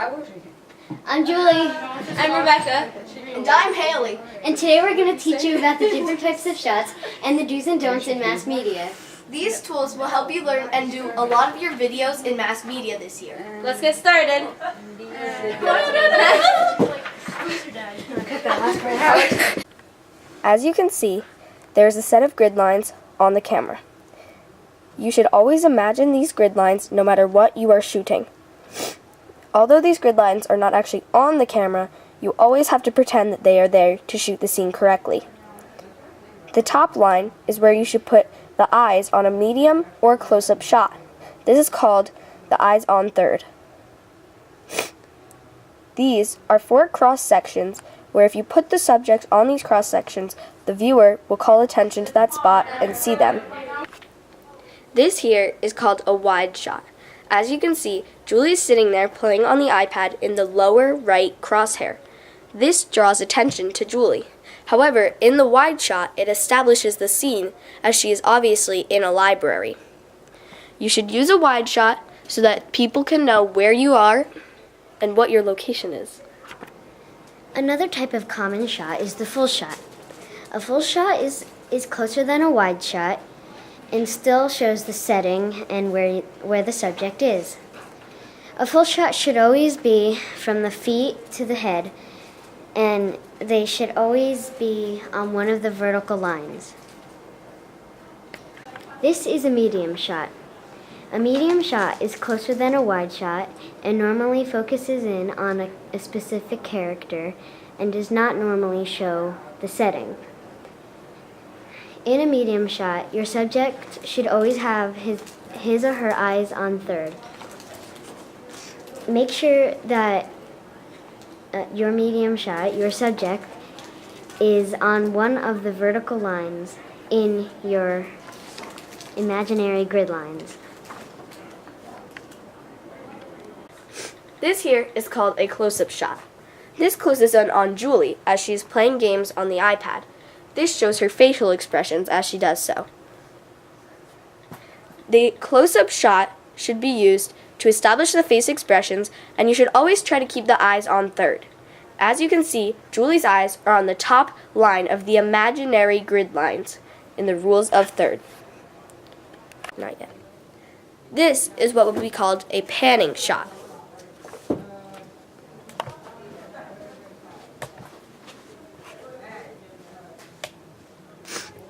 I'm Julie. I'm Rebecca. And I'm Haley. And today we're going to teach you about the different types of shots and the do's and don'ts in mass media. These tools will help you learn and do a lot of your videos in mass media this year. Let's get started. As you can see, there is a set of grid lines on the camera. You should always imagine these grid lines no matter what you are shooting. Although these grid lines are not actually on the camera, you always have to pretend that they are there to shoot the scene correctly. The top line is where you should put the eyes on a medium or close-up shot. This is called the eyes on third. These are 4 cross sections where if you put the subject on these cross sections, the viewer will call attention to that spot and see them. This here is called a wide shot. As you can see, Julie is sitting there playing on the iPad in the lower right crosshair. This draws attention to Julie. However, in the wide shot, it establishes the scene as she is obviously in a library. You should use a wide shot so that people can know where you are and what your location is. Another type of common shot is the full shot. A full shot is closer than a wide shot and still shows the setting and where the subject is. A full shot should always be from the feet to the head, and they should always be on one of the vertical lines. This is a medium shot. A medium shot is closer than a wide shot and normally focuses in on a specific character and does not normally show the setting. In a medium shot, your subject should always have his or her eyes on third. Make sure that your medium shot, your subject, is on one of the vertical lines in your imaginary grid lines. This here is called a close-up shot. This closes in on Julie as she is playing games on the iPad. This shows her facial expressions as she does so. The close-up shot should be used to establish the face expressions, and you should always try to keep the eyes on third. As you can see, Julie's eyes are on the top line of the imaginary grid lines in the rules of third. Not yet. This is what would be called a panning shot.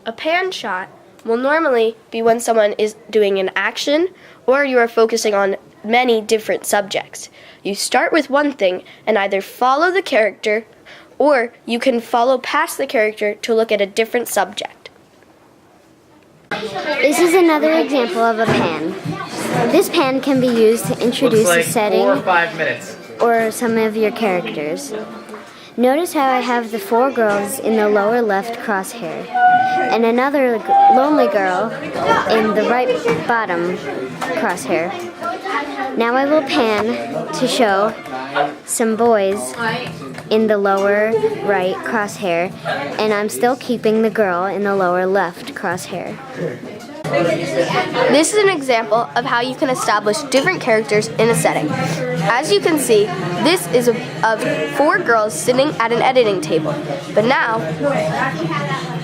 A pan shot will normally be when someone is doing an action or you are focusing on many different subjects. You start with one thing and either follow the character or you can follow past the character to look at a different subject. This is another example of a pan. This pan can be used to introduce a setting 4 or 5 minutes. or some of your characters. Notice how I have the 4 girls in the lower left crosshair and another lonely girl in the right bottom crosshair. Now I will pan to show some boys in the lower right crosshair, and I'm still keeping the girl in the lower left crosshair. This is an example of how you can establish different characters in a setting. As you can see, this is of 4 girls sitting at an editing table. But now,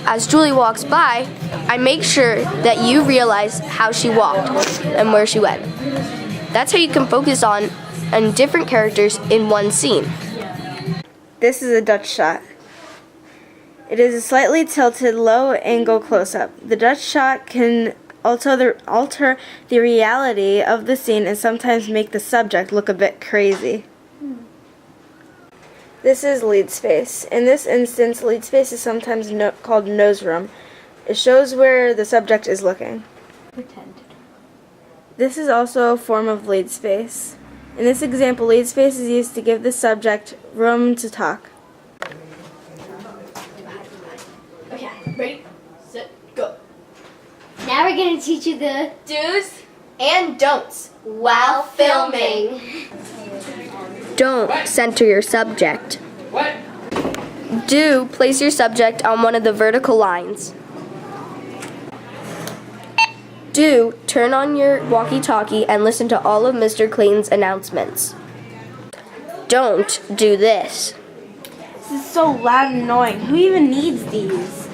as Julie walks by, I make sure that you realize how she walked and where she went. That's how you can focus on different characters in one scene. This is a Dutch shot. It is a slightly tilted low-angle close-up. The Dutch shot can alter the reality of the scene and sometimes make the subject look a bit crazy. This is lead space. In this instance, lead space is sometimes called nose room. It shows where the subject is looking. Pretend. This is also a form of lead space. In this example, lead space is used to give the subject room to talk. Okay, ready, set, go. Now we're going to teach you the Do's and don'ts while filming. Don't center your subject. What? Do place your subject on one of the vertical lines. Do turn on your walkie-talkie and listen to all of Mr. Clayton's announcements. Don't do this. This is so loud and annoying. Who even needs these?